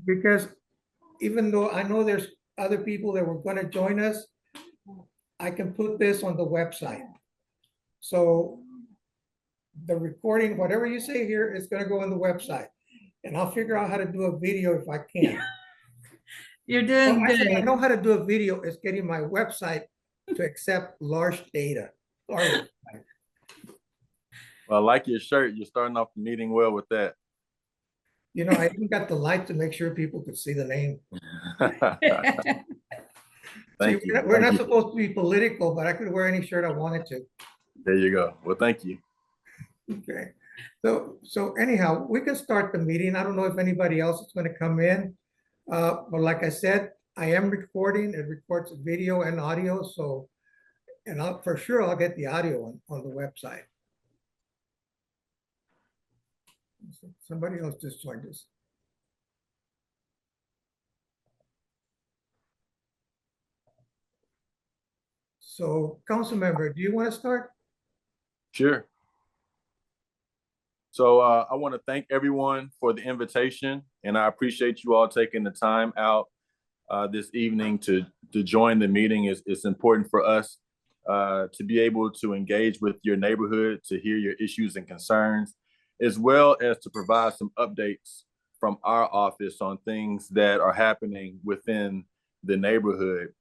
because even though I know there's other people that were gonna join us, I can put this on the website. So the recording, whatever you say here, is gonna go on the website. And I'll figure out how to do a video if I can. You're Oh, doing actually, I good. know how to do a video. It's getting my website to accept large data. Or Well, I like your shirt. You're starting off the meeting well with that. you know, I even got the light to make sure people could see the name. See, Thank you. we're Thank not you. supposed to be political, but I could wear any shirt I wanted to. There you go. Well, thank you. Okay. So anyhow, we can start the meeting. I don't know if anybody else is going to come in. But like I said, I am recording. It records video and audio. So, and for sure, I'll get the audio on the website. Somebody else just joined us. So, council member, do you want to start? Sure. So I want to thank everyone for the invitation, and I appreciate you all taking the time out this evening to join the meeting. It's important for us to be able to engage with your neighborhood, to hear your issues and concerns, as well as to provide some updates from our office on things that are happening within the neighborhood.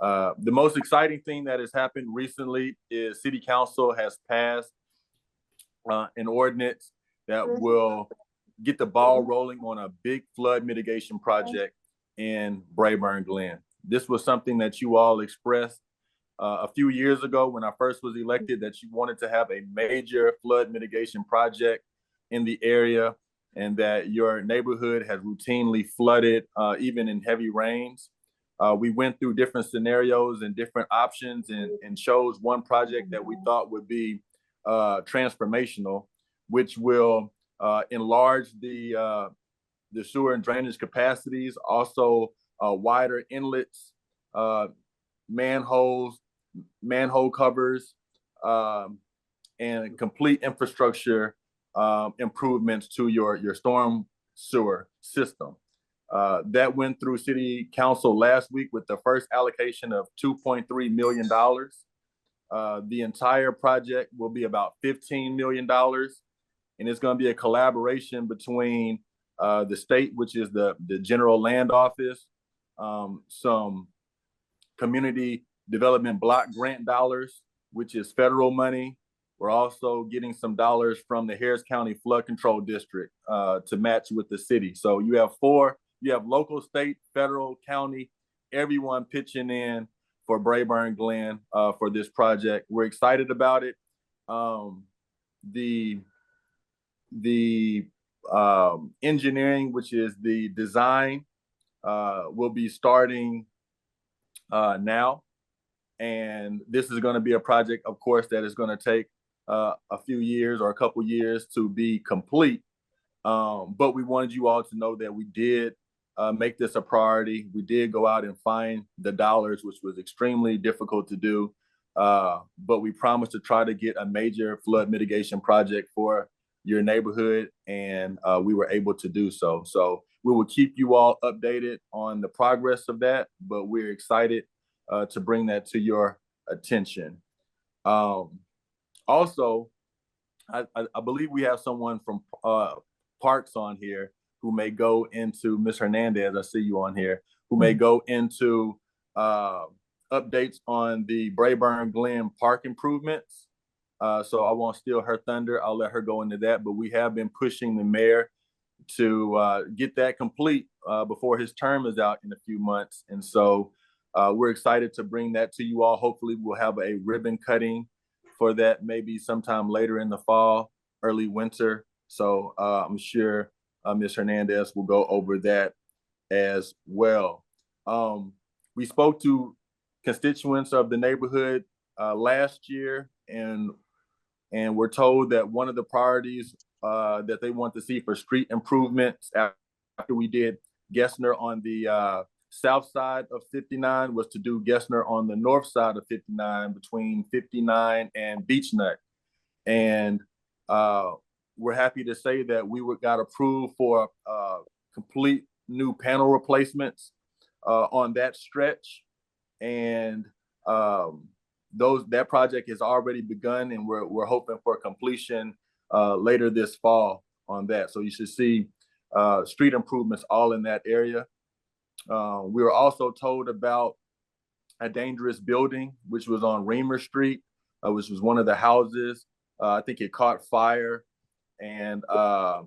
The most exciting thing that has happened recently is City Council has passed an ordinance that will get the ball rolling on a big flood mitigation project in Brayburn Glen. This was something that you all expressed a few years ago when I first was elected, that you wanted to have a major flood mitigation project in the area, and that your neighborhood has routinely flooded even in heavy rains. We went through different scenarios and different options and chose one project that we thought would be transformational, which will enlarge the sewer and drainage capacities, also wider inlets, manholes, manhole covers, and complete infrastructure improvements to your storm sewer system. That went through City Council last week with the first allocation of $2.3 million. The entire project will be about $15 million, and it's going to be a collaboration between the state, which is the General Land Office, some community development block grant dollars, which is federal money. We're also getting some dollars from the Harris County Flood Control District to match with the city. So you have local, state, federal, county, everyone pitching in for Brayburn Glen for this project. We're excited about it. The engineering, which is the design, will be starting now. And this is going to be a project, of course, that is going to take a few years or a couple years to be complete. But we wanted you all to know that we did make this a priority. We did go out and find the dollars, which was extremely difficult to do. But we promised to try to get a major flood mitigation project for your neighborhood, and we were able to do so. So we will keep you all updated on the progress of that, but we're excited to bring that to your attention. Also, I believe we have someone from Parks on here who may go into, Ms. Hernandez, I see you on here, who may go into updates on the Brayburn Glen Park improvements. So I won't steal her thunder. I'll let her go into that. But we have been pushing the mayor to get that complete before his term is out in a few months. And so we're excited to bring that to you all. Hopefully we'll have a ribbon cutting for that maybe sometime later in the fall, early winter. So I'm sure Ms. Hernandez will go over that as well. We spoke to constituents of the neighborhood last year, and we're told that one of the priorities that they want to see for street improvements after we did Gessner on the south side of 59 was to do Gessner on the north side of 59 between 59 and Beechnut. And we're happy to say that we got approved for complete new panel replacements on that stretch. And that project has already begun, and we're hoping for completion later this fall on that. So you should see street improvements all in that area. We were also told about a dangerous building, which was on Reamer Street, which was one of the houses. I think it caught fire, and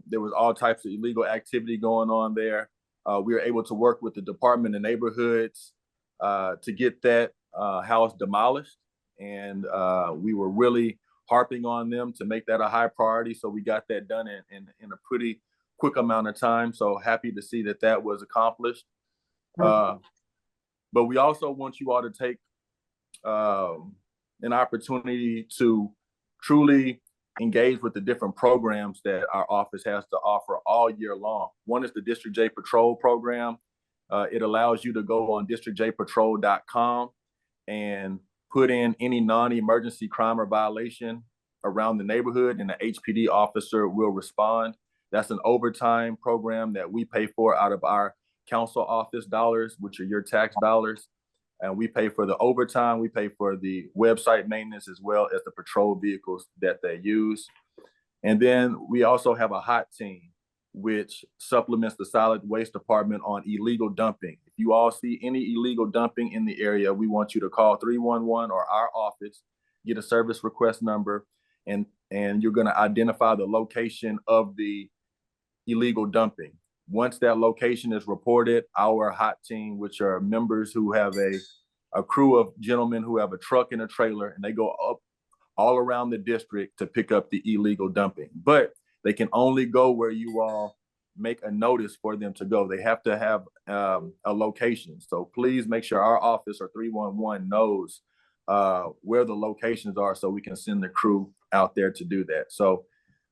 there was all types of illegal activity going on there. We were able to work with the Department of Neighborhoods to get that house demolished, and we were really harping on them to make that a high priority. So we got that done in a pretty quick amount of time. So happy to see that that was accomplished. But we also want you all to take an opportunity to truly engage with the different programs that our office has to offer all year long. One is the District J Patrol program. It allows you to go on districtjpatrol.com and put in any non-emergency crime or violation around the neighborhood, and the HPD officer will respond. That's an overtime program that we pay for out of our council office dollars, which are your tax dollars. And we pay for the overtime, we pay for the website maintenance, as well as the patrol vehicles that they use. And then we also have a hot team, which supplements the solid waste department on illegal dumping. If you all see any illegal dumping in the area, we want you to call 311 or our office, get a service request number, and you're going to identify the location of the illegal dumping. Once that location is reported, our hot team, which are members who have a crew of gentlemen who have a truck and a trailer, and they go up all around the district to pick up the illegal dumping. But they can only go where you all make a notice for them to go. They have to have a location. So please make sure our office or 311 knows where the locations are, so we can send the crew out there to do that. So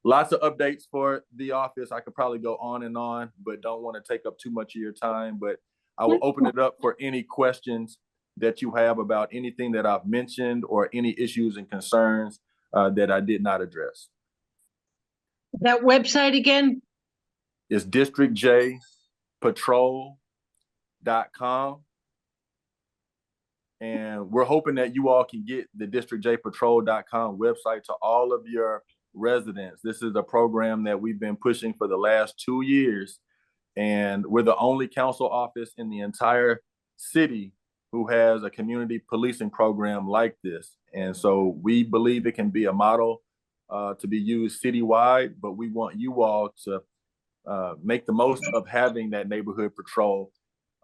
lots of updates for the office. I could probably go on, but don't want to take up too much of your time. But I will open it up for any questions that you have about anything that I've mentioned or any issues and concerns that I did not address. That website again? It's districtjpatrol.com. And we're hoping that you all can get the districtjpatrol.com website to all of your residents. This is a program that we've been pushing for the last 2 years. And we're the only council office in the entire city who has a community policing program like this. And so we believe it can be a model to be used citywide, but we want you all to make the most of having that neighborhood patrol.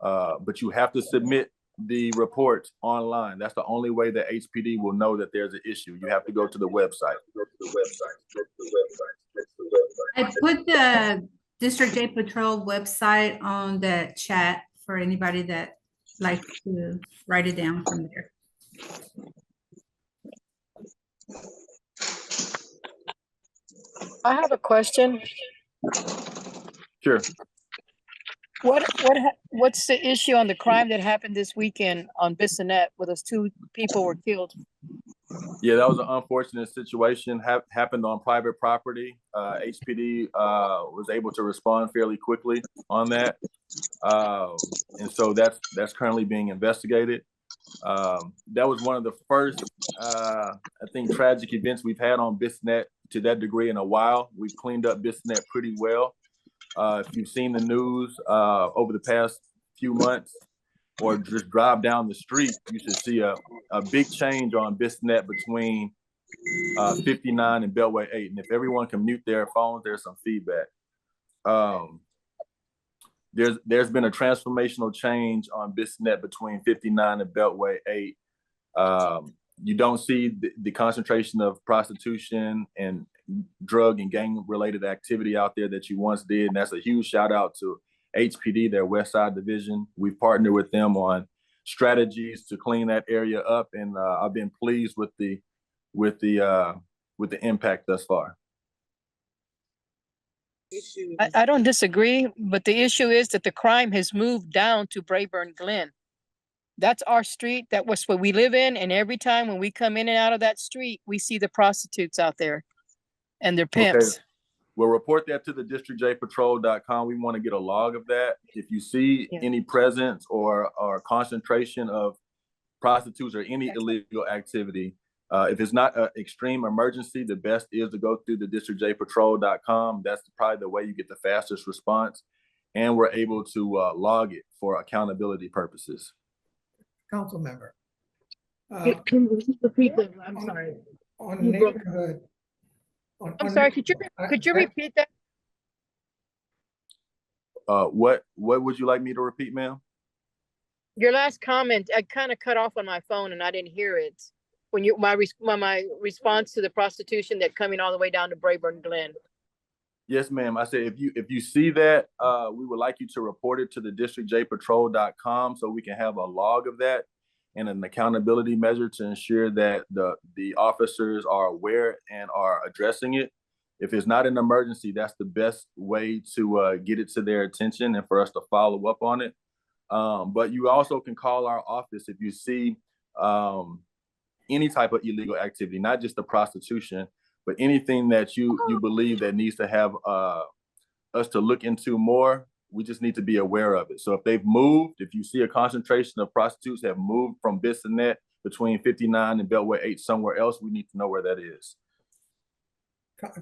But you have to submit the reports online. That's the only way that HPD will know that there's an issue. You have to go to the website. I put the District J Patrol website on the chat for anybody that likes to write it down from there. I have a question. Sure. What's the issue on the crime that happened this weekend on Bissonnette where those 2 people were killed? Yeah, that was an unfortunate situation. Happened on private property. HPD was able to respond fairly quickly on that, and so that's currently being investigated. That was one of the first, I think, tragic events we've had on Bissonnette to that degree in a while. We've cleaned up Bissonnette pretty well. If you've seen the news over the past few months, or just drive down the street, you should see a big change on Bissonnette between 59 and Beltway 8. And if everyone can mute their phones, there's some feedback. There's been a transformational change on Bissonnette between 59 and Beltway 8. You don't see the concentration of prostitution and drug and gang related activity out there that you once did. And that's a huge shout out to HPD, their West Side division. We've partnered with them on strategies to clean that area up, and I've been pleased with the impact thus far. I don't disagree, but the issue is that the crime has moved down to Brayburn Glen. That's our street. That was what we live in, and every time when we come in and out of that street, we see the prostitutes out there and their pimps. Okay. We'll report that to the districtjpatrol.com. We want to get a log of that. If you see any presence or concentration of prostitutes or any illegal activity, if it's not an extreme emergency, the best is to go through the districtjpatrol.com. That's probably the way you get the fastest response. And we're able to log it for accountability purposes. Council member. Can you repeat that? I'm sorry. On neighborhood. I'm sorry, could you repeat that? What would you like me to repeat, ma'am? Your last comment, I kind of cut off on my phone and I didn't hear it. When my response to the prostitution that coming all the way down to Brayburn Glen. Yes, ma'am. I said if you see that, we would like you to report it to the districtjpatrol.com so we can have a log of that and an accountability measure to ensure that the officers are aware and are addressing it. If it's not an emergency, that's the best way to get it to their attention and for us to follow up on it. But you also can call our office if you see any type of illegal activity, not just the prostitution, but anything that you believe that needs to have us to look into more. We just need to be aware of it. So if they've moved, if you see a concentration of prostitutes have moved from Bissonnette between 59 and Beltway 8 somewhere else, we need to know where that is.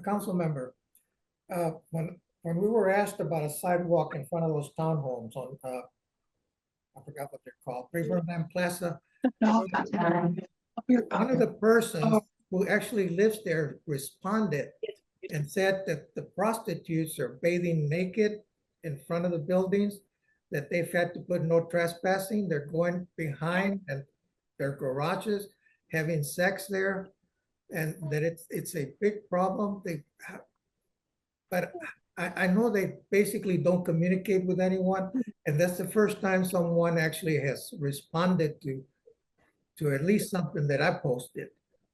Council member, when we were asked about a sidewalk in front of those townhomes on, I forgot what they're called, Brayburn Plaza. One of the persons who actually lives there responded and said that the prostitutes are bathing naked in front of the buildings, that they've had to put no trespassing. They're going behind and their garages, having sex there, and that it's a big problem. But I know they basically don't communicate with anyone, and that's the first time someone actually has responded to at least something that I posted.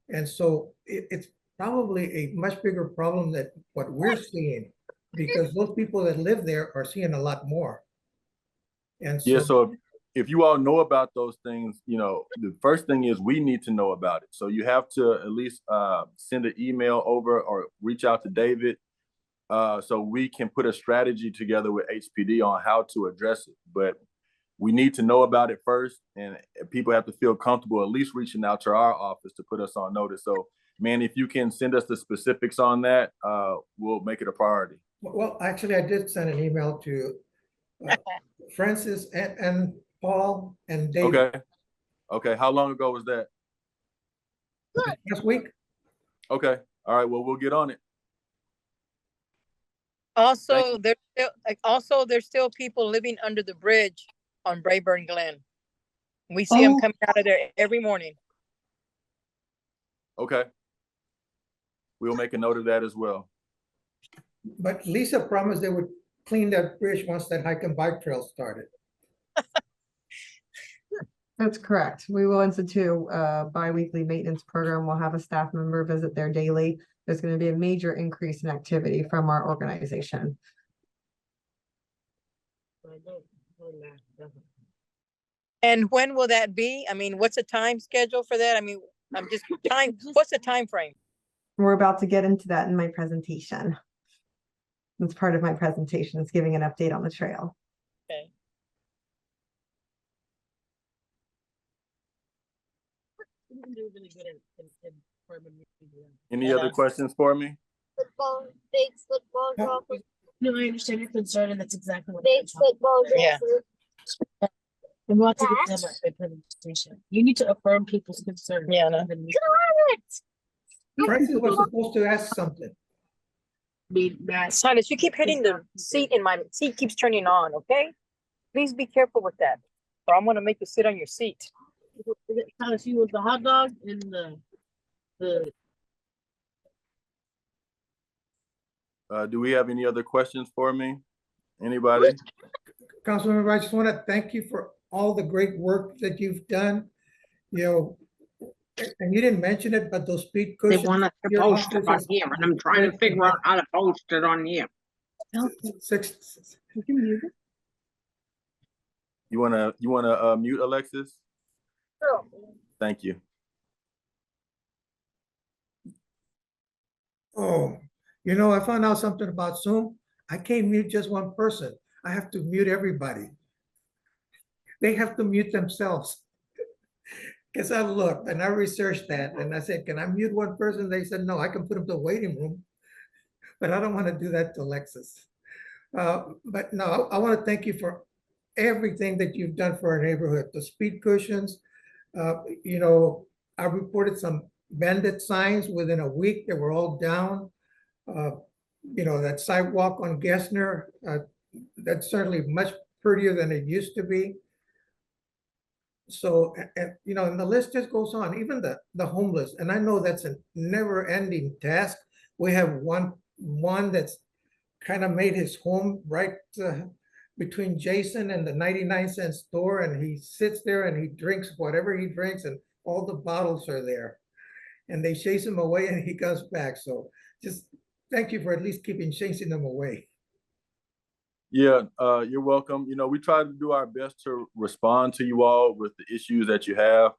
And so it's probably a much bigger problem than what we're seeing, because those people that live there are seeing a lot more. And so, yeah, so if you all know about those things, you know, the first thing is we need to know about it. So you have to at least send an email over or reach out to David so we can put a strategy together with HPD on how to address it. But we need to know about it first, and people have to feel comfortable at least reaching out to our office to put us on notice. So, man, if you can send us the specifics on that, we'll make it a priority. well, actually, I did send an email to Francis and Paul and David. Okay. How long ago was that? Last week. Okay. All right. Well, we'll get on it. Also, there's still people living under the bridge on Brayburn Glen. We see them coming out of there every morning. Okay. We'll make a note of that as well. But Lisa promised they would clean that bridge once that hike and bike trail started. That's correct. We will institute a bi-weekly maintenance program. We'll have a staff member visit there daily. There's going to be a major increase in activity from our organization. And when will that be? I mean, what's the time schedule for that? I mean, what's the time frame? We're about to get into that in my presentation. That's part of my presentation, is giving an update on the trail. Okay. Any other questions for me? Football, big football dropper. No, I understand your concern, and that's exactly what. Big football Yeah. dropper. And we'll have to get to that by presentation. You need to affirm people's concern. Yeah, no. Francis was supposed to ask something. Silas, you keep hitting the seat and my seat keeps turning on, okay? Please be careful with that, or I'm gonna make you sit on your seat. Silas, you want the hot dog and the. Do we have any other questions for me? Anybody? Councilmember, I just want to thank you for all the great work that you've done. You know, and you didn't mention it, but those speed They cushions. want us to your post it on office is here, and I'm trying to figure out how to post it on here. You wanna mute Alexis? Thank you. Oh, You know, I found out something about Zoom. I can't mute just one person. I have to mute everybody. They have to mute themselves. Because I looked and I researched that and I said, can I mute one person? They said, no, I can put them to the waiting room, but I don't want to do that to Alexis. But no, I want to thank you for everything that you've done for our neighborhood. The speed cushions, you know, I reported some bandit signs within a week. They were all down. You know, that sidewalk on Gessner, that's certainly much prettier than it used to be. So, you know, and the list just goes on, even the homeless. And I know that's a never ending task. We have one that's kind of made his home right between Jason and the 99-cent store. And he sits there and he drinks whatever he drinks and all the bottles are there. And they chase him away and he comes back. So just thank you for at least chasing them away. Yeah, you're welcome. You know, we try to do our best to respond to you all with the issues that you have.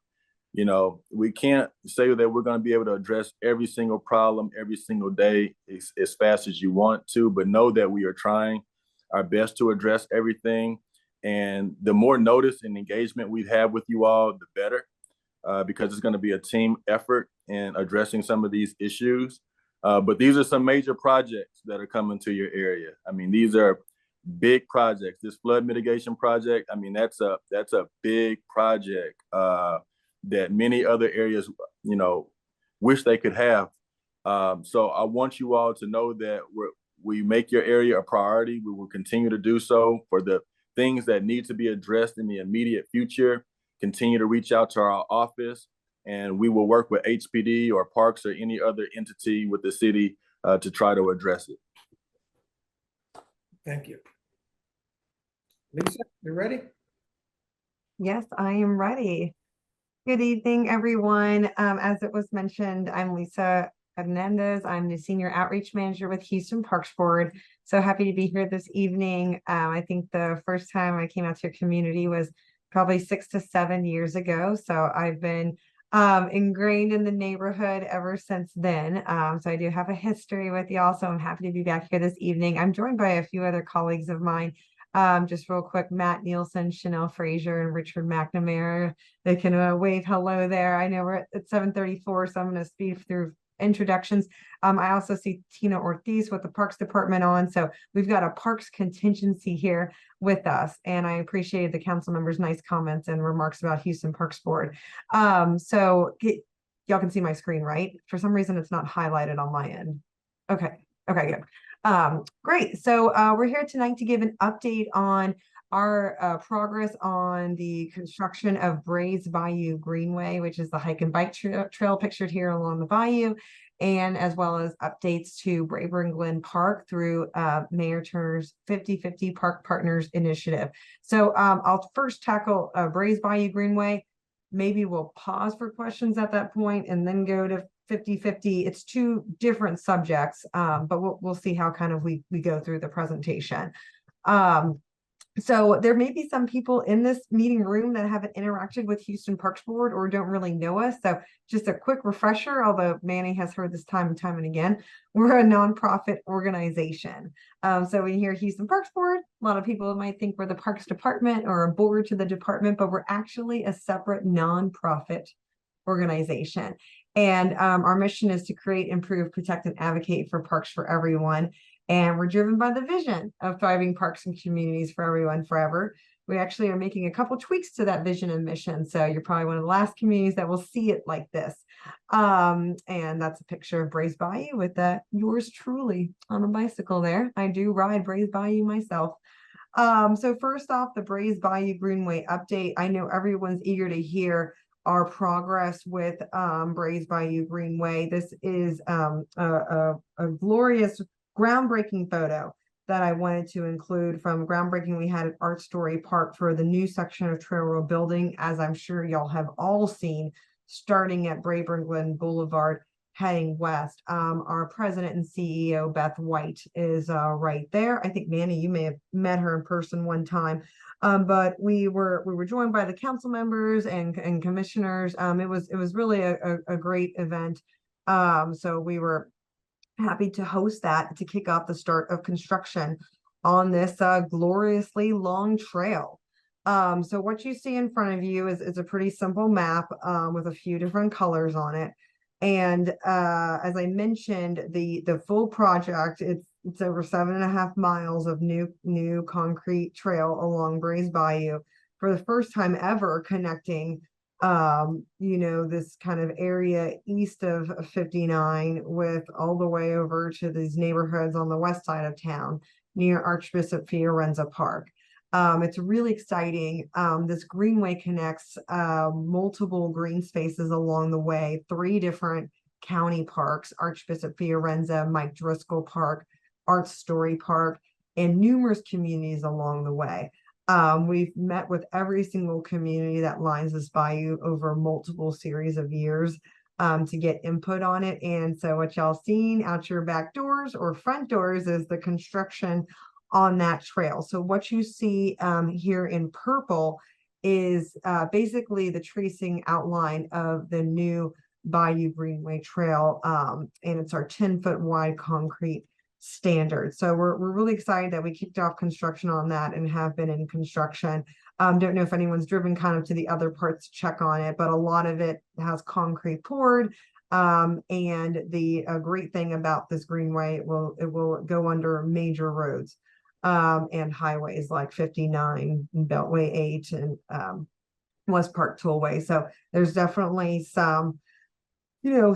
You know, we can't say that we're going to be able to address every single problem every single day as fast as you want to, but know that we are trying our best to address everything. And the more notice and engagement we have with you all, the better, because it's going to be a team effort in addressing some of these issues. But these are some major projects that are coming to your area. I mean, these are big projects. This flood mitigation project, I mean, that's a big project that many other areas, you know, wish they could have. So I want you all to know that we make your area a priority. We will continue to do so. For the things that need to be addressed in the immediate future, continue to reach out to our office, and we will work with HPD or Parks or any other entity with the city to try to address it. Thank you. Lisa, you ready? Yes, I am ready. Good evening, everyone. As it was mentioned, I'm Lisa Hernandez. I'm the Senior Outreach Manager with Houston Parks Board. So happy to be here this evening. I think the first time I came out to your community was probably 6 to 7 years ago. So I've been ingrained in the neighborhood ever since then. So I do have a history with y'all. So I'm happy to be back here this evening. I'm joined by a few other colleagues of mine. Just real quick, Matt Nielsen, Chanel Frazier, and Richard McNamara. They can wave hello there. I know we're at 7:34, so I'm going to speed through introductions. I also see Tina Ortiz with the Parks Department on. So we've got a Parks contingency here with us. And I appreciated the council members' nice comments and remarks about Houston Parks Board. So y'all can see my screen, right? For some reason, it's not highlighted on my end. Okay, good. Great. So we're here tonight to give an update on our progress on the construction of Brays Bayou Greenway, which is the hike and bike trail pictured here along the bayou, and as well as updates to Brayburn Glen Park through Mayor Turner's 50/50 Park Partners Initiative. So I'll first tackle Brays Bayou Greenway. Maybe we'll pause for questions at that point and then go to 50/50. It's two different subjects, but we'll see how kind of we go through the presentation. So there may be some people in this meeting room that haven't interacted with Houston Parks Board or don't really know us. So just a quick refresher, although Manny has heard this time and again, we're a nonprofit organization. So when you hear Houston Parks Board, a lot of people might think we're the Parks Department or a board to the department, but we're actually a separate nonprofit organization. And our mission is to create, improve, protect, and advocate for parks for everyone. And we're driven by the vision of thriving parks and communities for everyone forever. We actually are making a couple tweaks to that vision and mission. So you're probably one of the last communities that will see it like this. And that's a picture of Brays Bayou with yours truly on a bicycle there. I do ride Brays Bayou myself. So first off, the Brays Bayou Greenway update. I know everyone's eager to hear our progress with Brays Bayou Greenway. This is a glorious groundbreaking photo that I wanted to include from groundbreaking we had at Art Story Park for the new section of trail road building, as I'm sure y'all have all seen, starting at Brayburn Glen Boulevard heading west. Our president and CEO, Beth White, is right there. I think, Manny, you may have met her in person one time. But we were joined by the council members and commissioners. It was really a great event. So we were happy to host that to kick off the start of construction on this gloriously long trail. So what you see in front of you is a pretty simple map with a few different colors on it. And as I mentioned, the full project, it's over 7.5 miles of new concrete trail along Brays Bayou for the first time ever, connecting this kind of area east of 59 with all the way over to these neighborhoods on the west side of town near Archbishop Fiorenza Park. It's really exciting. This greenway connects multiple green spaces along the way, 3 different county parks: Archbishop Fiorenza, Mike Driscoll Park, Art Story Park, and numerous communities along the way. We've met with every single community that lines this bayou over multiple series of years to get input on it. And so what y'all seen out your back doors or front doors is the construction on that trail. So what you see here in purple is basically the tracing outline of the new Bayou Greenway Trail, and it's our 10-foot wide concrete standard. So we're really excited that we kicked off construction on that and have been in construction. Don't know if anyone's driven kind of to the other parts to check on it, but a lot of it has concrete poured. And the great thing about this greenway, it will go under major roads and highways like 59, Beltway 8, and West Park Tollway. So there's definitely some heavy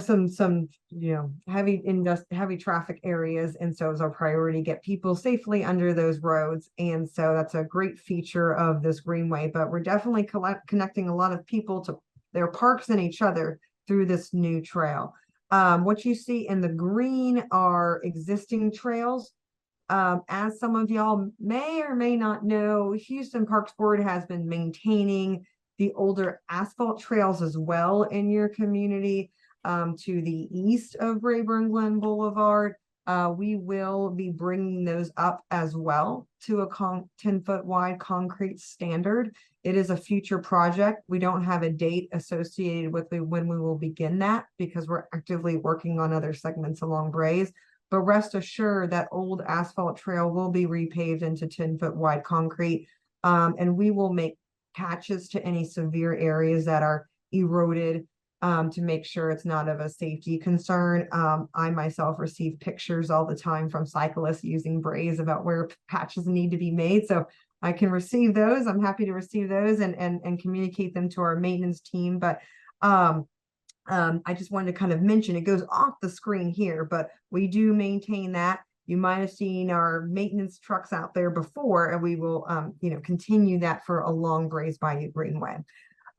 traffic areas, and so it's our priority to get people safely under those roads. And so that's a great feature of this greenway, but we're definitely connecting a lot of people to their parks and each other through this new trail. What you see in the green are existing trails. As some of y'all may or may not know, Houston Parks Board has been maintaining the older asphalt trails as well in your community. To the east of Rayburn Glen Boulevard, we will be bringing those up as well to a 10-foot wide concrete standard. It is a future project. We don't have a date associated with when we will begin that because we're actively working on other segments along Brays. But rest assured that old asphalt trail will be repaved into 10-foot wide concrete, and we will make patches to any severe areas that are eroded, to make sure it's not of a safety concern. I myself receive pictures all the time from cyclists using Brays about where patches need to be made. So I can receive those. I'm happy to receive those and communicate them to our maintenance team. But I just wanted to kind of mention, it goes off the screen here, but we do maintain that. You might have seen our maintenance trucks out there before, and we will continue that for along Brays Bayou Greenway.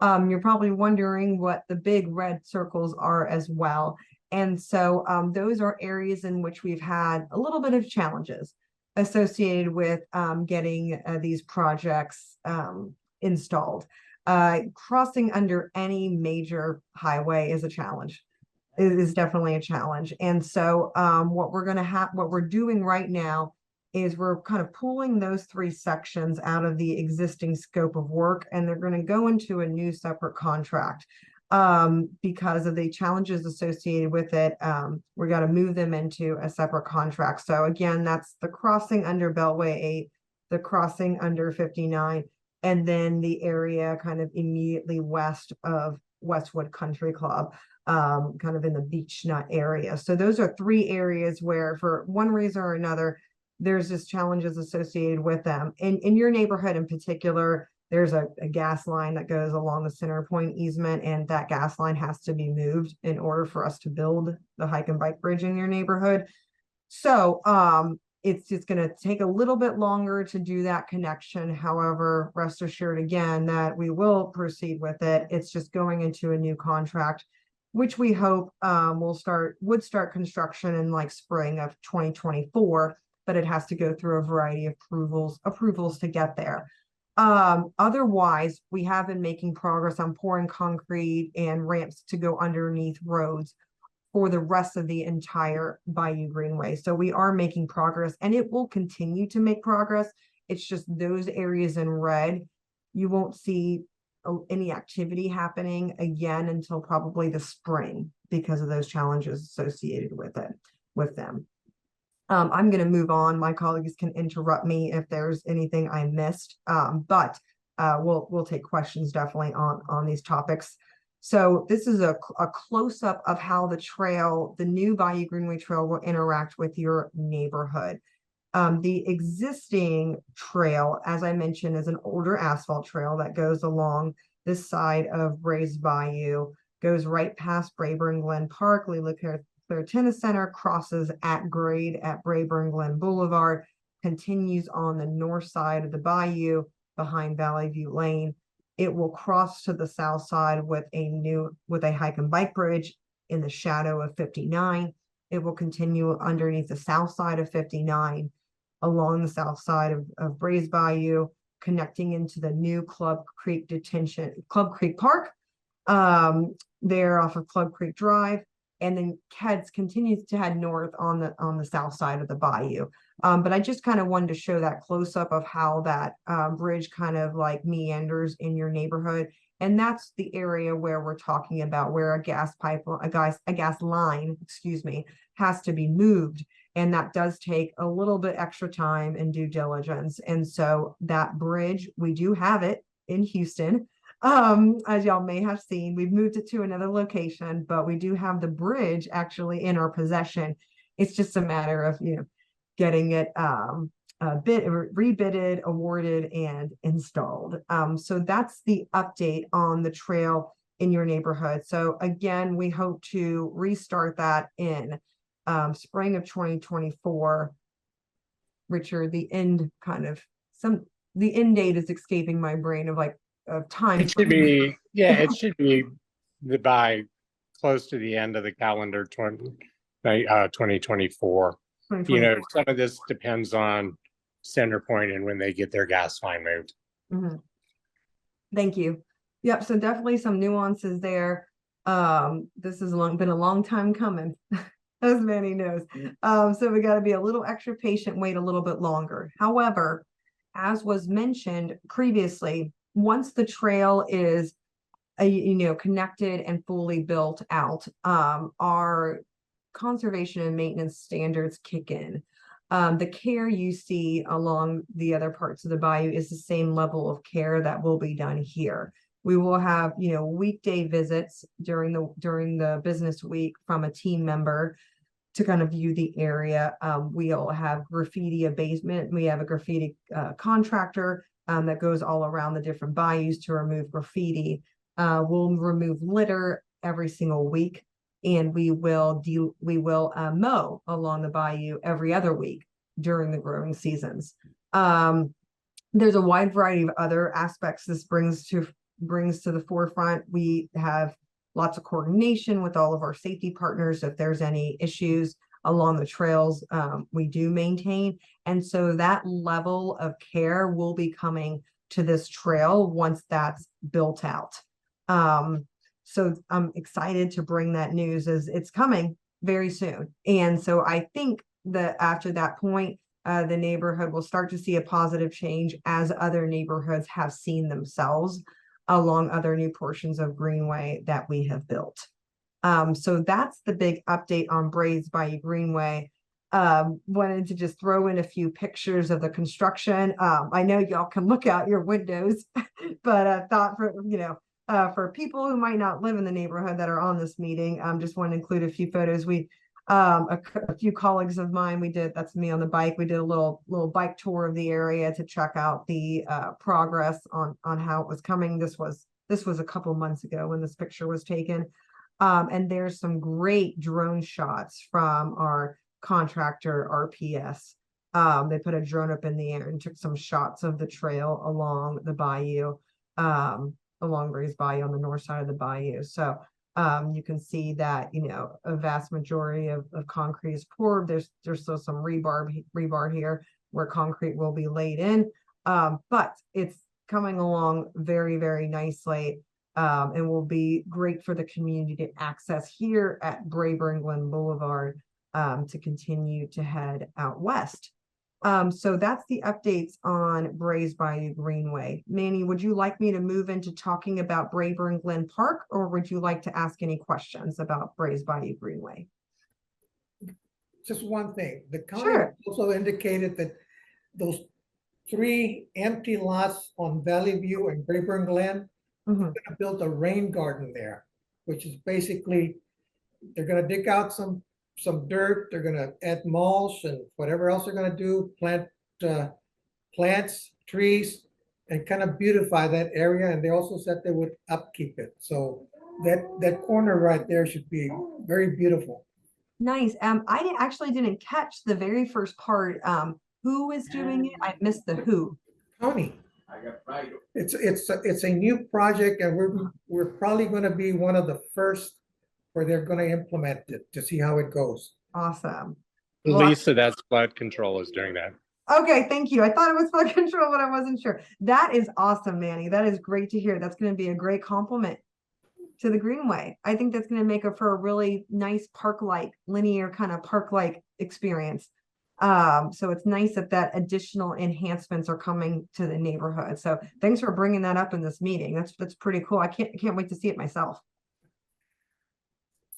You're probably wondering what the big red circles are as well. And so those are areas in which we've had a little bit of challenges associated with getting these projects installed. Crossing under any major highway is a challenge. It is definitely a challenge. And so what we're doing right now is we're kind of pulling those 3 sections out of the existing scope of work, and they're going to go into a new separate contract because of the challenges associated with it. We got to move them into a separate contract. So again, that's the crossing under Beltway 8, the crossing under 59, and then the area kind of immediately west of Westwood Country Club, kind of in the Beach Nut area. So those are 3 areas where, for one reason or another, there's just challenges associated with them. In your neighborhood in particular, there's a gas line that goes along the Center Point easement, and that gas line has to be moved in order for us to build the hike and bike bridge in your neighborhood. So it's just going to take a little bit longer to do that connection. However, rest assured again that we will proceed with it. It's just going into a new contract, which we hope would start construction in like spring of 2024. But it has to go through a variety of approvals to get there. Otherwise, we have been making progress on pouring concrete and ramps to go underneath roads for the rest of the entire Bayou Greenway. So we are making progress, and it will continue to make progress. It's just those areas in red, you won't see any activity happening again until probably the spring because of those challenges associated with it. with them. I'm going to move on. My colleagues can interrupt me if there's anything I missed, but we'll take questions definitely on these topics. So this is a close-up of how the new Bayou Greenway Trail will interact with your neighborhood. The existing trail, as I mentioned, is an older asphalt trail that goes along this side of Brays Bayou, goes right past Brayburn Glen Park, Clear Tennis Center, crosses at grade at Brayburn Glen Boulevard, continues on the north side of the bayou behind Valley View Lane. It will cross to the south side with a hike and bike bridge in the shadow of 59. It will continue underneath the south side of 59 along the south side of Brays Bayou, connecting into the new Club Creek Park there off of Club Creek Drive, and then continues to head north on the south side of the bayou. But I just kind of wanted to show that close up of how that bridge kind of like meanders in your neighborhood. And that's the area where we're talking about where a gas line, has to be moved. And that does take a little bit extra time and due diligence. And so that bridge, we do have it in Houston. As y'all may have seen, we've moved it to another location, but we do have the bridge actually in our possession. It's just a matter of, getting it rebidded, awarded, and installed. So that's the update on the trail in your neighborhood. So again, we hope to restart that in spring of 2024. Richard, the end date is escaping my brain of time. It should be, it should be by close to the end of the calendar 2024. Some of this depends on Centerpoint and when they get their gas line moved. Mm-hmm. Thank you. Yep. So definitely some nuances there. This has been a long time coming, as Manny knows. So we got to be a little extra patient, wait a little bit longer. However, as was mentioned previously, once the trail is connected and fully built out, our conservation and maintenance standards kick in. The care you see along the other parts of the bayou is the same level of care that will be done here. We will have, weekday visits during the business week from a team member to kind of view the area. We'll have graffiti abatement. We have a graffiti contractor that goes all around the different bayous to remove graffiti. We'll remove litter every single week. And we will mow along the bayou every other week during the growing seasons. There's a wide variety of other aspects this brings to the forefront. We have lots of coordination with all of our safety partners. If there's any issues along the trails, we do maintain. And so that level of care will be coming to this trail once that's built out. So I'm excited to bring that news as it's coming very soon. And so I think that after that point, the neighborhood will start to see a positive change as other neighborhoods have seen themselves along other new portions of Greenway that we have built. So that's the big update on Brays Bayou Greenway. Wanted to just throw in a few pictures of the construction. I know y'all can look out your windows, but I thought for people who might not live in the neighborhood that are on this meeting, just want to include a few photos. A few colleagues of mine, that's me on the bike. We did a little bike tour of the area to check out the progress on how it was coming. This was a couple months ago when this picture was taken. And there's some great drone shots from our contractor RPS. They put a drone up in the air and took some shots of the trail along the bayou. Along Brays Bayou on the north side of the bayou. So you can see that, a vast majority of concrete is poured. There's still some rebar here where concrete will be laid in. But it's coming along very, very nicely and will be great for the community to access here at Brayburn Glen Boulevard to continue to head out west. So that's the updates on Brays Bayou Greenway. Manny, would you like me to move into talking about Brayburn Glen Park, or would you like to ask any questions about Brays Bayou Greenway? just one thing. The county Sure. also indicated that those 3 empty lots on Valley View and Brayburn Glen, Mhm. gonna build a rain garden there, which is basically, they're gonna dig out some dirt, they're gonna add mulch and whatever else they're gonna do, plant plants, trees, and kind of beautify that area. And they also said they would upkeep it. So that corner right there should be very beautiful. Nice. Actually didn't catch the very first part. Who is doing it? I missed the who. Tony, it's a new project, and we're probably gonna be one of the first where they're gonna implement it to see how it goes. Awesome. Well, Lisa, that's flood control is doing that. okay, thank you. I thought it was flood control, but I wasn't sure. That is awesome, Manny. That is great to hear. That's going to be a great compliment to the Greenway. I think that's going to make it for a really nice park-like, linear kind of park-like experience. So it's nice that additional enhancements are coming to the neighborhood. So thanks for bringing that up in this meeting. That's pretty cool. I can't wait to see it myself.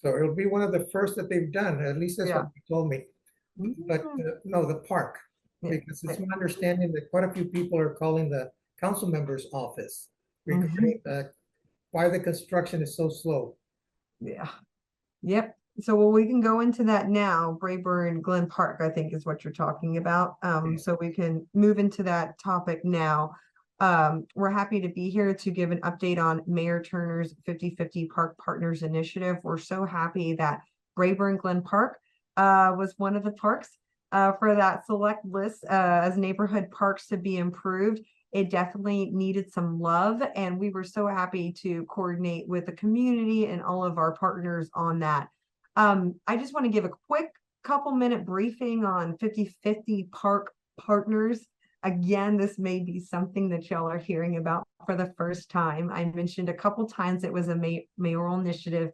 So it'll be one of the first that they've done, at least that's what they told me. But no, the park, Yeah. because it's my understanding that quite a few people are calling the council member's office regarding why the construction is so slow. Yeah. Yep. So well, we can go into that now. Brayburn Glen Park, I think is what you're talking about. So we can move into that topic now. We're happy to be here to give an update on Mayor Turner's 50/50 Park Partners Initiative. We're so happy that Brayburn Glen Park was one of the parks for that select list as neighborhood parks to be improved. It definitely needed some love, and we were so happy to coordinate with the community and all of our partners on that. I just want to give a quick couple-minute briefing on 50/50 Park Partners. Again, this may be something that y'all are hearing about for the first time. I mentioned a couple times it was a mayoral initiative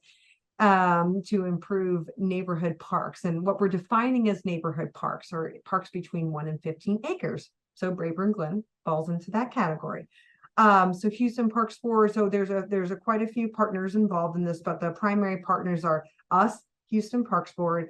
to improve neighborhood parks. And what we're defining as neighborhood parks are parks between 1 and 15 acres. So Brayburn Glen falls into that category. So Houston Parks Board, so there's quite a few partners involved in this, but the primary partners are us, Houston Parks Board,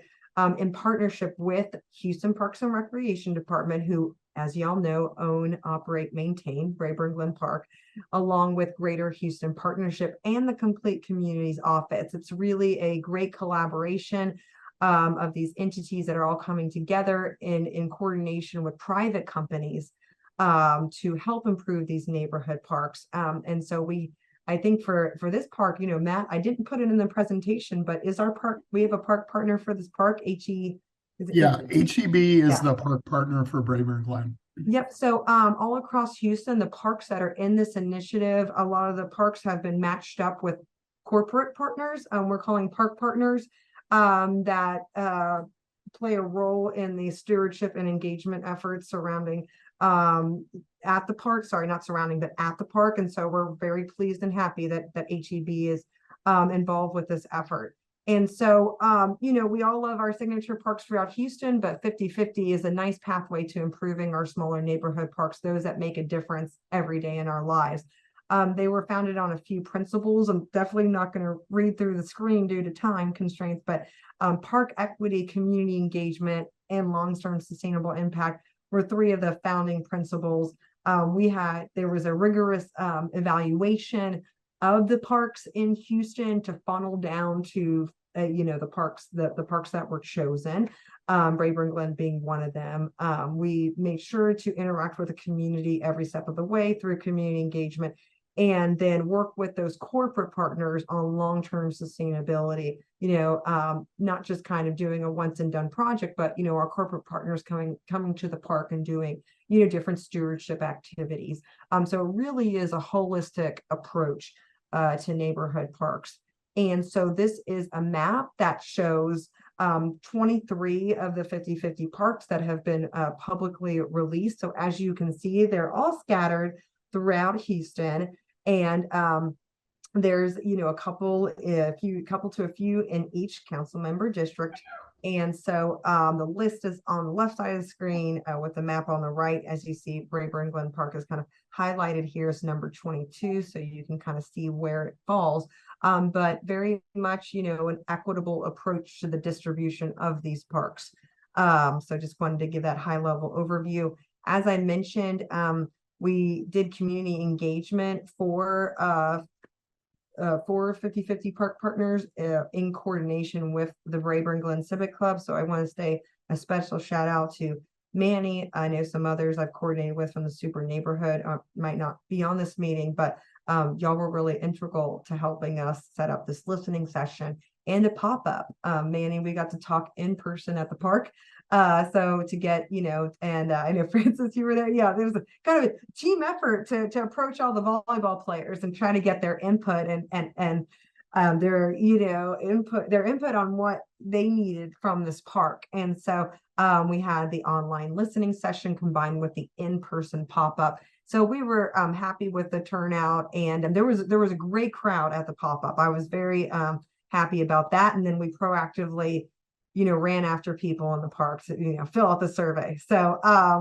in partnership with Houston Parks and Recreation Department, who, as y'all know, own, operate, maintain Brayburn Glen Park, along with Greater Houston Partnership and the Complete Communities Office. It's really a great collaboration of these entities that are all coming together in coordination with private companies to help improve these neighborhood parks. And so I think for this park, you know, Matt, I didn't put it in the presentation, but is our park, we have a park partner for this park, HEB is the park partner for Brayburn Glen. Yep. So all across Houston, the parks that are in this initiative, a lot of the parks have been matched up with corporate partners. We're calling park partners that play a role in the stewardship and engagement efforts surrounding at the park, sorry, not surrounding, but at the park. And so we're very pleased and happy that HEB is involved with this effort. And so, you know, we all love our signature parks throughout Houston, but 50/50 is a nice pathway to improving our smaller neighborhood parks, those that make a difference every day in our lives. They were founded on a few principles. I'm definitely not going to read through the screen due to time constraints, but park equity, community engagement, and long-term sustainable impact were 3 of the founding principles. There was a rigorous evaluation of the parks in Houston to funnel down to you know, the parks that were chosen, Brayburn Glen being one of them. We made sure to interact with the community every step of the way through community engagement, and then work with those corporate partners on long-term sustainability, you know, not just kind of doing a once and done project, but, you know, our corporate partners coming to the park and doing, you know, different stewardship activities. So it really is a holistic approach to neighborhood parks. And so this is a map that shows 23 of the 50/50 parks that have been publicly released. So as you can see, they're all scattered throughout Houston. And there's, you know, a couple to a few in each council member district. And so the list is on the left side of the screen with the map on the right. As you see, Brayburn Glen Park is kind of highlighted here as number 22, so you can kind of see where it falls. But very much, you know, an equitable approach to the distribution of these parks. So just wanted to give that high level overview. As I mentioned, we did community engagement for 50/50 Park Partners in coordination with the Rayburn Glen Civic Club. So I want to say a special shout out to Manny. I know some others I've coordinated with from the super neighborhood might not be on this meeting, but y'all were really integral to helping us set up this listening session and a pop-up. Manny, we got to talk in person at the park. So to get, and I know Francis, you were there. Yeah, there was a kind of a team effort to approach all the volleyball players and try to get their input and their input on what they needed from this park. And so we had the online listening session combined with the in-person pop-up. So we were happy with the turnout, and there was a great crowd at the pop-up. I was very happy about that. And then we proactively ran after people in the parks, fill out the survey. So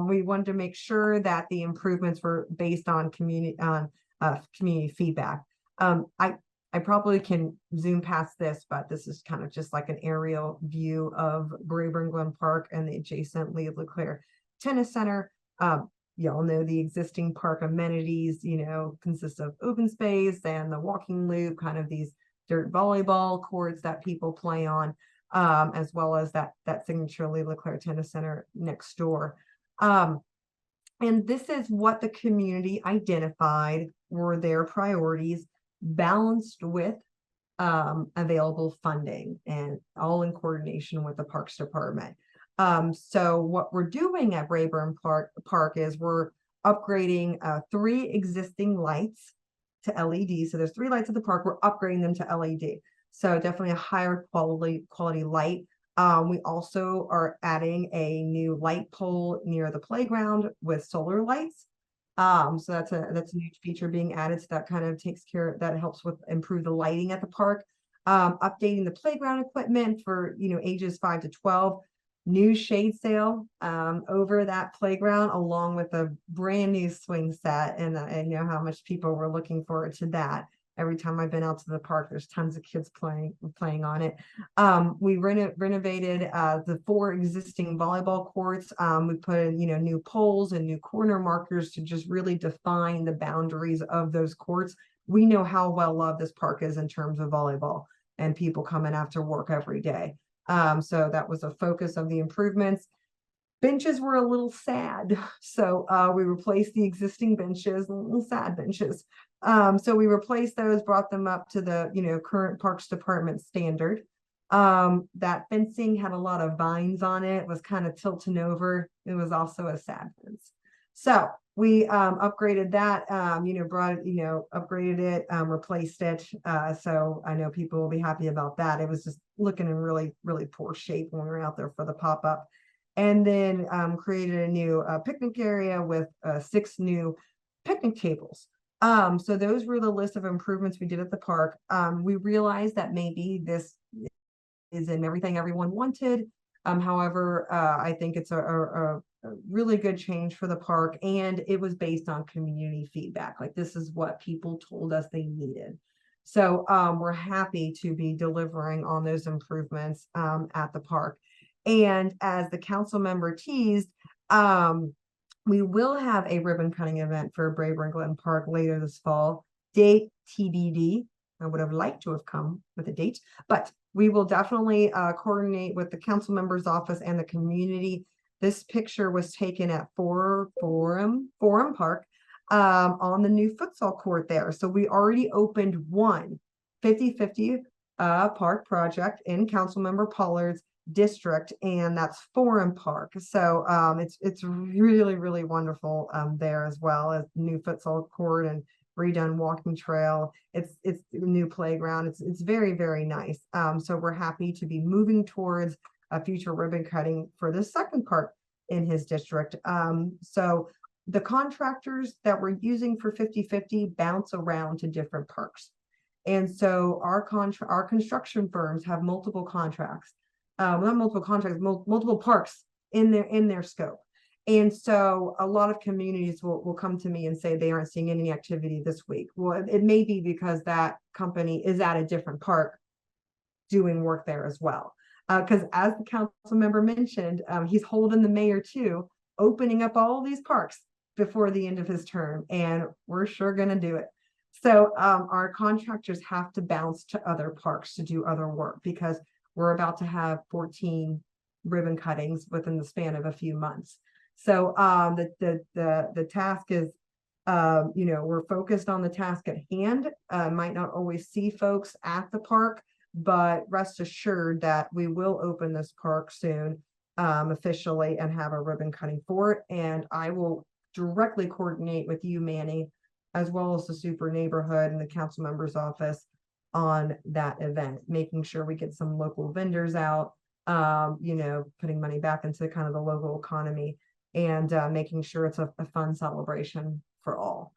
we wanted to make sure that the improvements were based on community feedback. I probably can zoom past this, but this is kind of just like an aerial view of Rayburn Glen Park and the adjacent Lee LeClaire Tennis Center. Y'all know the existing park amenities, consist of open space and the walking loop, kind of these dirt volleyball courts that people play on, as well as that signature Lee LeClaire Tennis Center next door. And this is what the community identified were their priorities, balanced with available funding, and all in coordination with the Parks Department. So what we're doing at Rayburn Park is we're upgrading 3 existing lights to LED. So there's 3 lights at the park. We're upgrading them to LED. So definitely a higher quality light. We also are adding a new light pole near the playground with solar lights. So that's a new feature being added. So that kind of that helps with improve the lighting at the park. Updating the playground equipment for ages 5 to 12. New shade sail over that playground, along with a brand new swing set. And I know how much people were looking forward to that. Every time I've been out to the park, there's tons of kids playing on it. We renovated the 4 existing volleyball courts. We put in, new poles and new corner markers to just really define the boundaries of those courts. We know how well loved this park is in terms of volleyball and people coming after work every day. So that was a focus of the improvements. Benches were a little sad. So we replaced the existing benches, little sad benches. So we replaced those, brought them up to the, current Parks Department standard. That fencing had a lot of vines on it, was kind of tilting over. It was also a sad fence. So we upgraded that, upgraded it, replaced it. So I know people will be happy about that. It was just looking in really, really poor shape when we were out there for the pop-up. And then created a new picnic area with 6 new picnic tables. So those were the list of improvements we did at the park. We realized that maybe this isn't everything everyone wanted. However, I think it's a really good change for the park, and it was based on community feedback. Like, this is what people told us they needed. So we're happy to be delivering on those improvements at the park. And as the council member teased, we will have a ribbon cutting event for Rayburn Glen Park later this fall. Date TBD. I would have liked to have come with a date, but we will definitely coordinate with the council member's office and the community. This picture was taken at Forum Park on the new futsal court there. So we already opened one 50/50 park project in Councilmember Pollard's district, and that's Forum Park. So it's really, really wonderful there, as well as new futsal court and redone walking trail. It's a new playground. It's very, very nice. So we're happy to be moving towards a future ribbon cutting for the second part in his district. So the contractors that we're using for 50/50 bounce around to different parks. And so our construction firms have multiple contracts. Not multiple contracts, multiple parks in their scope. And so a lot of communities will come to me and say they aren't seeing any activity this week. Well, it may be because that company is at a different park doing work there as well. Because as the council member mentioned, he's holding the mayor to opening up all these parks before the end of his term, and we're sure gonna do it. So our contractors have to bounce to other parks to do other work because we're about to have 14 ribbon cuttings within the span of a few months. So the task is, we're focused on the task at hand. Might not always see folks at the park, but rest assured that we will open this park soon officially and have a ribbon cutting for it. And I will directly coordinate with you, Manny, as well as the super neighborhood and the council member's office on that event, making sure we get some local vendors out, putting money back into kind of the local economy and making sure it's a fun celebration for all.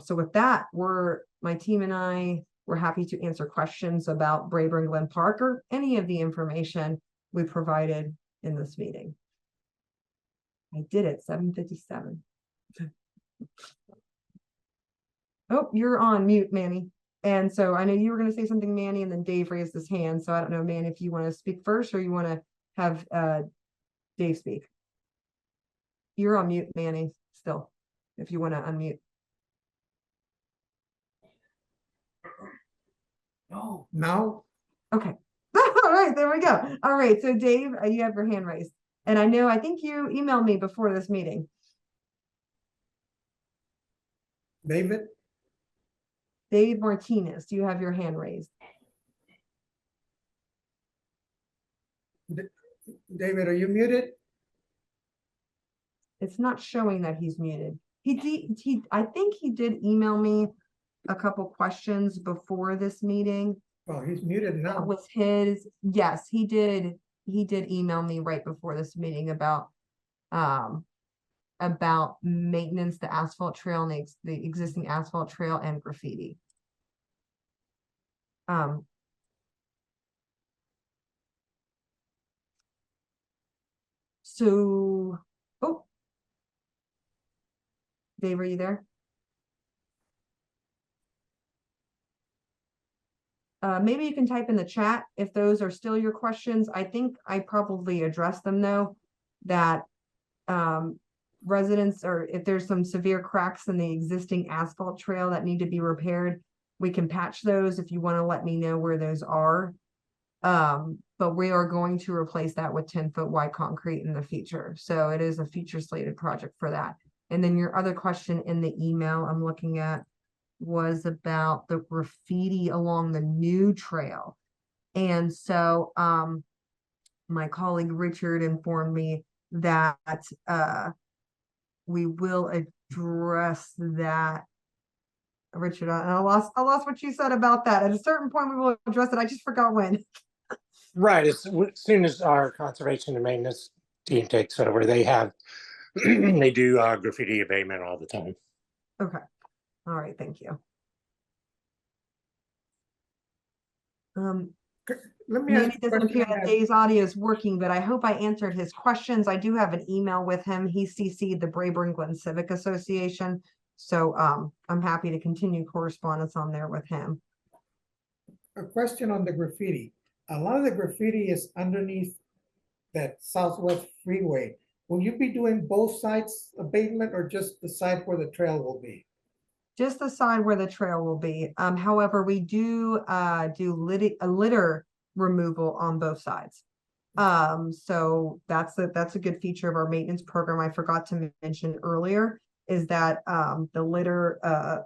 So with that, my team and I, we're happy to answer questions about Brayburn Glen Park or any of the information we provided in this meeting. I did it, 7:57. Oh, you're on mute, Manny. And so I know you were going to say something, Manny, and then Dave raised his hand. So I don't know, Manny, if you want to speak first or you want to have Dave speak. You're on mute, Manny, still, if you want to unmute. No, now, Okay. All right, there we go. All right, so Dave, you have your hand raised. And I think you emailed me before this meeting. David, Dave Martinez, do you have your hand raised? David, are you muted? It's not showing that he's muted. I think he did email me a couple questions before this meeting. Oh, he's muted now. That was his, yes, he did email me right before this meeting about maintenance, the asphalt trail and the existing asphalt trail and graffiti. So, oh, Dave, are you there? Maybe you can type in the chat if those are still your questions. I think I probably addressed them though, that residents, or if there's some severe cracks in the existing asphalt trail that need to be repaired, we can patch those if you want to let me know where those are. But we are going to replace that with 10-foot wide concrete in the future. So it is a future slated project for that. And then your other question in the email I'm looking at was about the graffiti along the new trail. And so my colleague Richard informed me that we will address that. Richard, I lost what you said about that. At a certain point we will address it. I just forgot when. Right, as soon as our conservation and maintenance team takes over, they do graffiti abatement all the time. Okay. All right, thank you. Let me ask Manny you a doesn't question. appear that Dave's audio is working, but I hope I answered his questions. I do have an email with him. He CC'd the Brayburn Glen Civic Association. So I'm happy to continue correspondence on there with him. A question on the graffiti. A lot of the graffiti is underneath that Southwest Freeway. Will you be doing both sides abatement or just the side where the trail will be? Just the side where the trail will be. However, we do litter removal on both sides. So that's a good feature of our maintenance program. I forgot to mention earlier is that the litter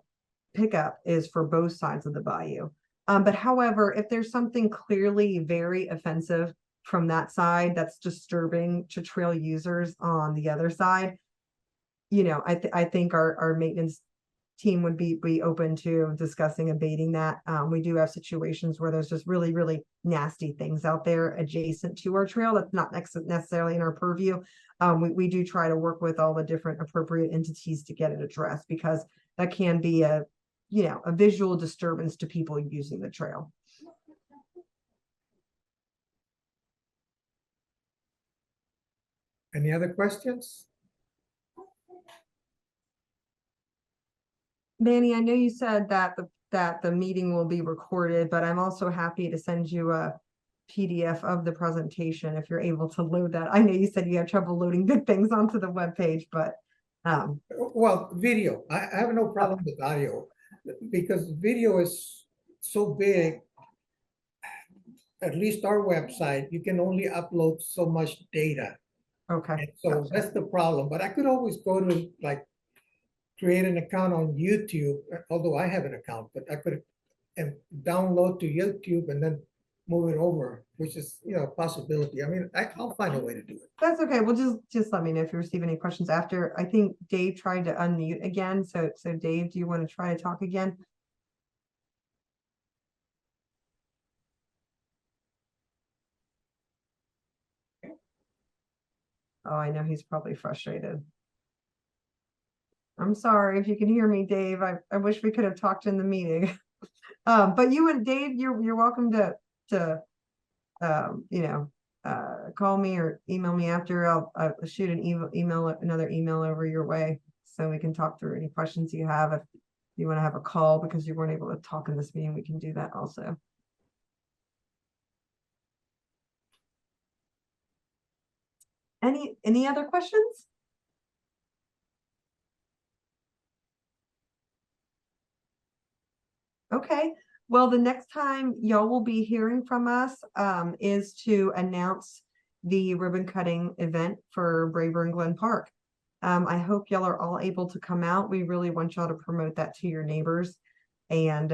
pickup is for both sides of the bayou. But however, if there's something clearly very offensive from that side that's disturbing to trail users on the other side, I think our maintenance team would be open to discussing abating that. We do have situations where there's just really, really nasty things out there adjacent to our trail that's not necessarily in our purview. We do try to work with all the different appropriate entities to get it addressed, because that can be a visual disturbance to people using the trail. Any other questions? Manny, I know you said that the meeting will be recorded, but I'm also happy to send you a PDF of the presentation, if you're able to load that. I know you said you have trouble loading big things onto the webpage, but Well, video, I have no problem with audio, because video is so big. At least our website, you can only upload so much data. okay. And so that's the problem, but I could always go to like create an account on YouTube, although I have an account, but I could and download to YouTube and then move it over, which is, a possibility. I mean, I'll find a way to do it. That's okay. Well, just let me know if you receive any questions after. I think Dave tried to unmute again. So Dave, do you want to try to talk again? Oh, I know he's probably frustrated. I'm sorry if you can hear me, Dave. I wish we could have talked in the meeting. But you and Dave, you're welcome to call me or email me after. I'll shoot another email over your way so we can talk through any questions you have. If you want to have a call because you weren't able to talk in this meeting, we can do that also. Any other questions? Okay, well, the next time y'all will be hearing from us is to announce the ribbon cutting event for Brayburn Glen Park. I hope y'all are all able to come out. We really want y'all to promote that to your neighbors. And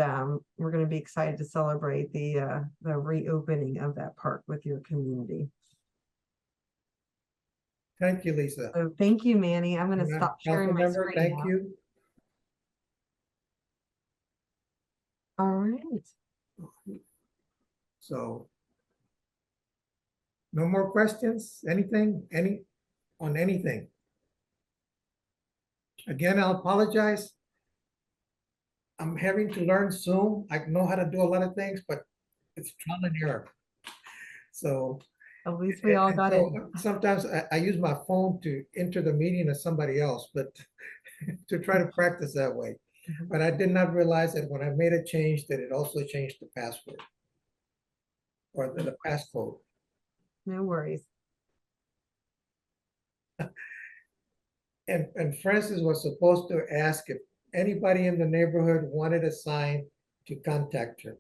we're going to be excited to celebrate the reopening of that park with your community. Thank you, Lisa. So thank you, Manny. I'm going to stop sharing my Councilmember, screen thank now. you. All right. So no more questions? Anything? On anything? Again, I'll apologize. I'm having to learn Zoom. I know how to do a lot of things, but it's trial and error. So At least we all got it. sometimes I use my phone to enter the meeting as somebody else, but to try to practice that way. But I did not realize that when I made a change that it also changed the password or the passcode. No worries. And Francis was supposed to ask if anybody in the neighborhood wanted a sign to contact her.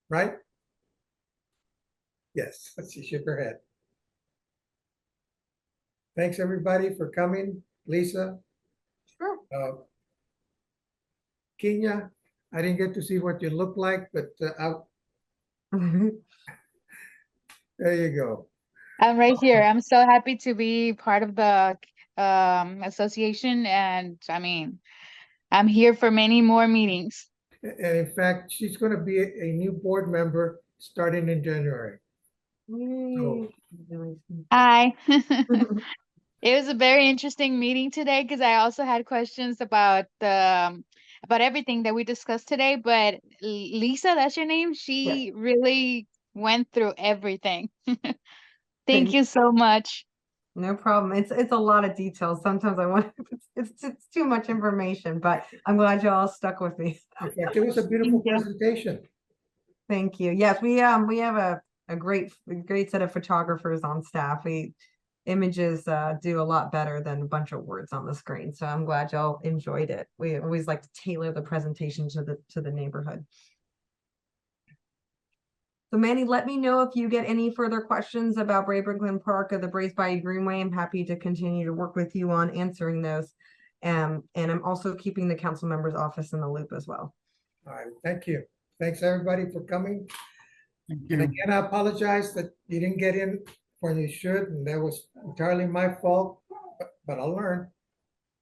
Right? Yes, she shook her head. Thanks, everybody, for coming. Lisa? Sure. Kenya, I didn't get to see what you look like, but there you go. I'm right here. I'm so happy to be part of the association, and I mean, I'm here for many more meetings. And in fact, she's going to be a new board member starting in January. So, Hi. It was a very interesting meeting today because I also had questions about everything that we discussed today. But Lisa, that's your name. She really went through everything. Thank you so much. No problem. It's a lot of details. Sometimes I want it's too much information, but I'm glad you all stuck with me. in fact, it was a beautiful presentation. Thank you. Yes, we have a great set of photographers on staff. Images do a lot better than a bunch of words on the screen. So I'm glad y'all enjoyed it. We always like to tailor the presentation to the neighborhood. So Manny, let me know if you get any further questions about Brayburn Glen Park or the Brays Bayou Greenway. I'm happy to continue to work with you on answering those. And I'm also keeping the council member's office in the loop as well. All right, thank you. Thanks, everybody, for coming. Thank And you. again, I apologize that you didn't get in when you should, and that was entirely my fault, but I'll learn.